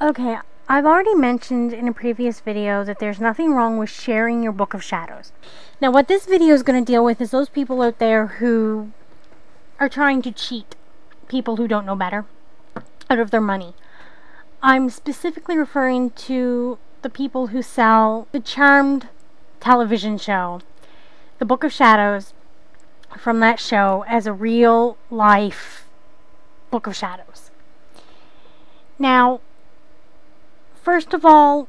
Okay, I've already mentioned in a previous video that there's nothing wrong with sharing your Book of Shadows. Now, what this video is going to deal with is those people out there who are trying to cheat people who don't know better out of their money. I'm specifically referring to the people who sell the Charmed television show, the Book of Shadows, from that show as a real life Book of Shadows. Now, first of all,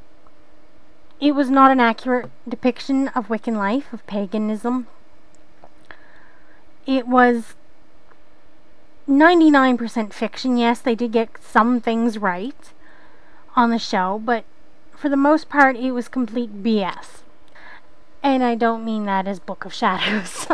it was not an accurate depiction of Wiccan life, of paganism. It was 99% fiction. Yes, they did get some things right on the show, but for the most part, it was complete BS. And I don't mean that as Book of Shadows.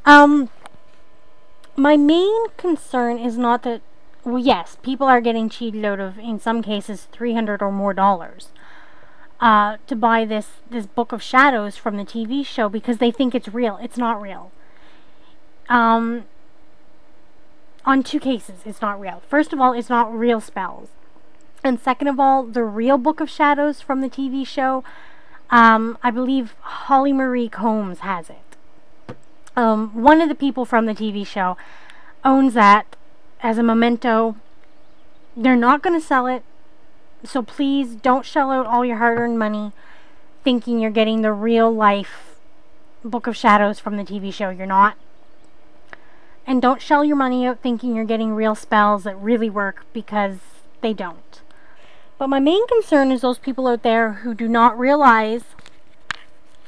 My main concern is not that, well, yes, people are getting cheated out of, in some cases, $300 or more to buy this Book of Shadows from the TV show because they think it's real. It's not real. On two cases, it's not real. First of all, it's not real spells. And second of all, the real Book of Shadows from the TV show, I believe Holly Marie Combs has it. One of the people from the TV show owns that as a memento. They're not going to sell it, so please don't shell out all your hard-earned money thinking you're getting the real life Book of Shadows from the TV show. You're not. And don't shell your money out thinking you're getting real spells that really work, because they don't. But my main concern is those people out there who do not realize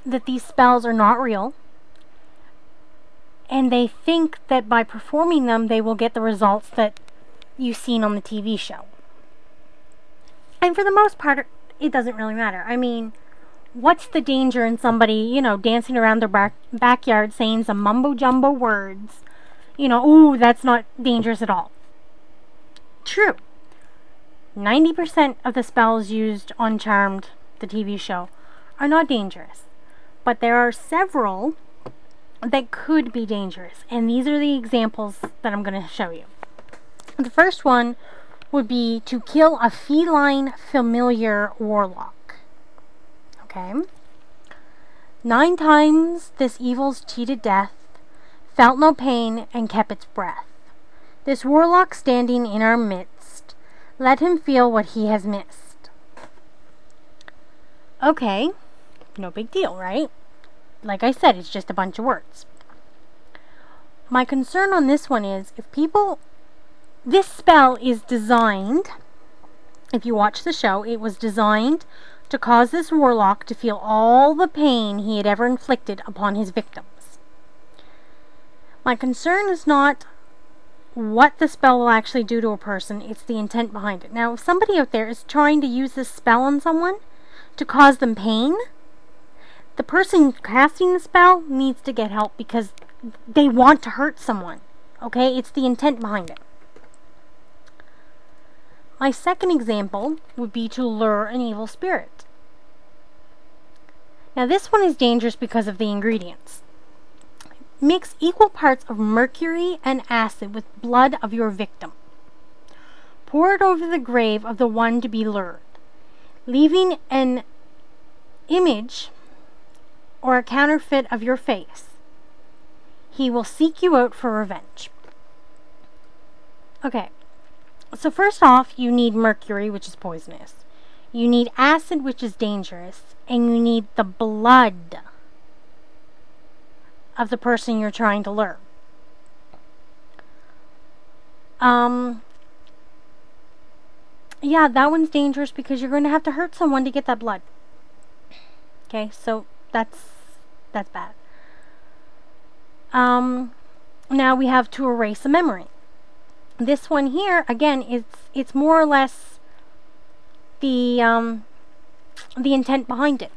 that these spells are not real, and they think that by performing them they will get the results that you've seen on the TV show. And for the most part, it doesn't really matter. I mean, what's the danger in somebody, dancing around their backyard saying some mumbo-jumbo words? Ooh, that's not dangerous at all. True. 90% of the spells used on Charmed, the TV show, are not dangerous. But there are several that could be dangerous. And these are the examples that I'm going to show you. The first one would be to kill a feline familiar warlock. Okay? 9 times this evil's cheated death, felt no pain, and kept its breath. This warlock standing in our midst, let him feel what he has missed. Okay, no big deal, right? Like I said, it's just a bunch of words. My concern on this one is, this spell is designed, if you watch the show, it was designed to cause this warlock to feel all the pain he had ever inflicted upon his victims. My concern is not what the spell will actually do to a person, it's the intent behind it. Now, if somebody out there is trying to use this spell on someone to cause them pain, the person casting the spell needs to get help because they want to hurt someone. Okay? It's the intent behind it. My second example would be to lure an evil spirit. Now, this one is dangerous because of the ingredients. Mix equal parts of mercury and acid with blood of your victim. Pour it over the grave of the one to be lured, leaving an image or a counterfeit of your face. He will seek you out for revenge. Okay, so first off, you need mercury, which is poisonous. You need acid, which is dangerous. And you need the blood of the person you're trying to lure. Yeah, that one's dangerous because you're going to have to hurt someone to get that blood. Okay, so that's bad. Now we have to erase a memory. This one here, again, it's more or less the intent behind it.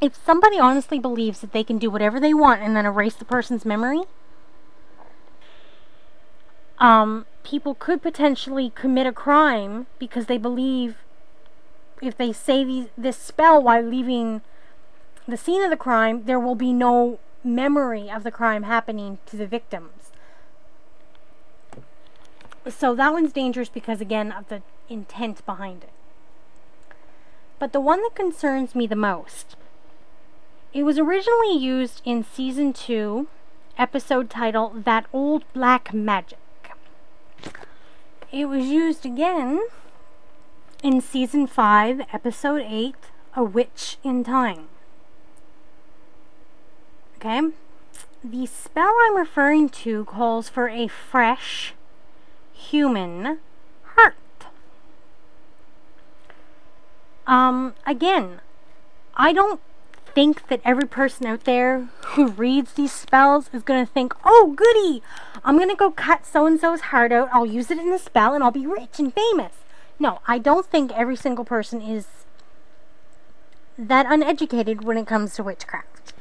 If somebody honestly believes that they can do whatever they want and then erase the person's memory, people could potentially commit a crime because they believe if they say this spell while leaving the scene of the crime, there will be no memory of the crime happening to the victims. So that one's dangerous because, again, of the intent behind it. But the one that concerns me the most, it was originally used in Season 2, episode title, That Old Black Magic. It was used again in Season 5, episode 8, A Witch in Time. Okay? The spell I'm referring to calls for a fresh human heart. Again, I don't think that every person out there who reads these spells is going to think, oh goody, I'm going to go cut so-and-so's heart out, I'll use it in the spell, and I'll be rich and famous. No, I don't think every single person is that uneducated when it comes to witchcraft.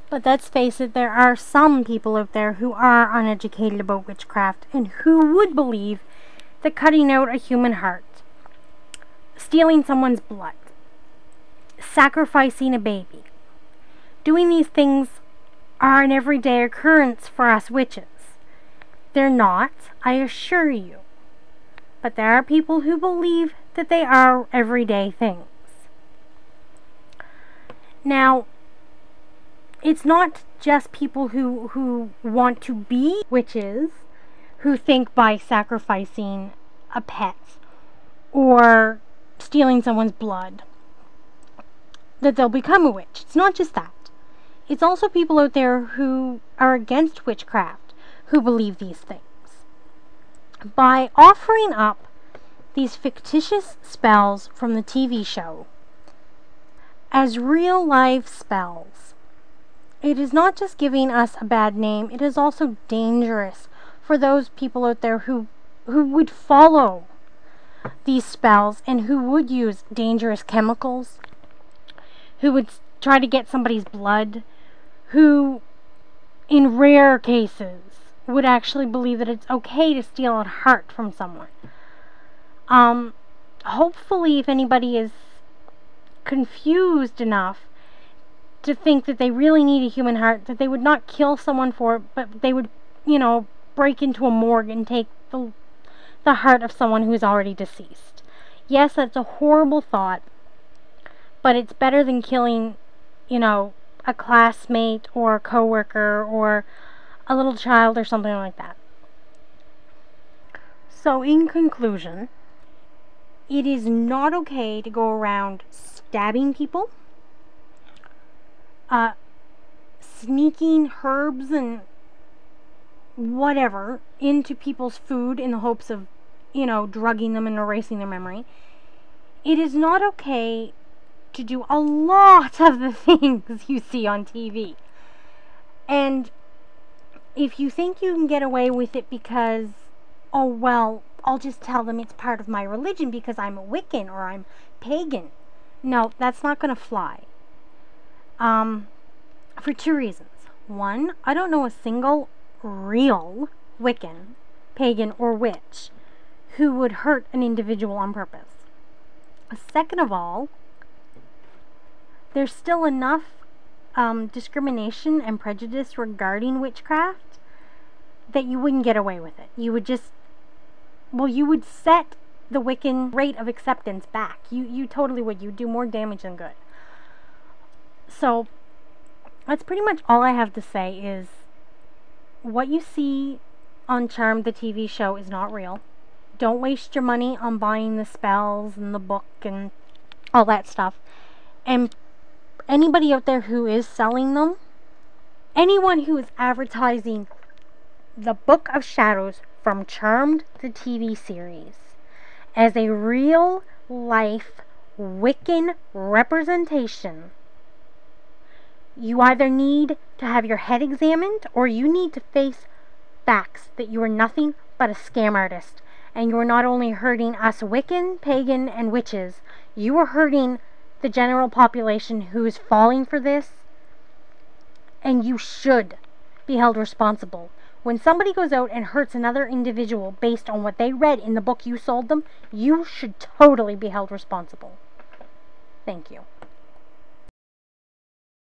But let's face it, there are some people out there who are uneducated about witchcraft and who would believe that cutting out a human heart, stealing someone's blood, sacrificing a baby, doing these things are an everyday occurrence for us witches. They're not, I assure you. But there are people who believe that they are everyday things. Now, it's not just people who want to be witches who think by sacrificing a pet or stealing someone's blood that they'll become a witch. It's not just that. It's also people out there who are against witchcraft who believe these things. By offering up these fictitious spells from the TV show as real life spells, it is not just giving us a bad name, it is also dangerous for those people out there who would follow these spells and who would use dangerous chemicals, who would try to get somebody's blood, who, in rare cases, would actually believe that it's okay to steal a heart from someone. Hopefully, if anybody is confused enough to think that they really need a human heart, that they would not kill someone for it, but they would, break into a morgue and take the heart of someone who's already deceased. Yes, that's a horrible thought, but it's better than killing, a classmate or a coworker or a little child or something like that. So, in conclusion, it is not okay to go around stabbing people, sneaking herbs and whatever into people's food in the hopes of, drugging them and erasing their memory. It is not okay to do a lot of the things you see on TV. And if you think you can get away with it because, oh well, I'll just tell them it's part of my religion because I'm a Wiccan or I'm pagan. No, that's not going to fly. For two reasons. One, I don't know a single real Wiccan, pagan, or witch who would hurt an individual on purpose. Second of all, there's still enough discrimination and prejudice regarding witchcraft that you wouldn't get away with it. You would just, you would set the Wiccan rate of acceptance back. You totally would. You'd do more damage than good. So, that's pretty much all I have to say is what you see on Charmed, the TV show, is not real. Don't waste your money on buying the spells and the book and all that stuff. And anybody out there who is selling them, anyone who is advertising the Book of Shadows from Charmed, the TV series, as a real life Wiccan representation, you either need to have your head examined or you need to face facts that you are nothing but a scam artist. And you are not only hurting us Wiccan, pagan, and witches, you are hurting the general population who is falling for this, and you should be held responsible. When somebody goes out and hurts another individual based on what they read in the book you sold them, you should totally be held responsible. Thank you.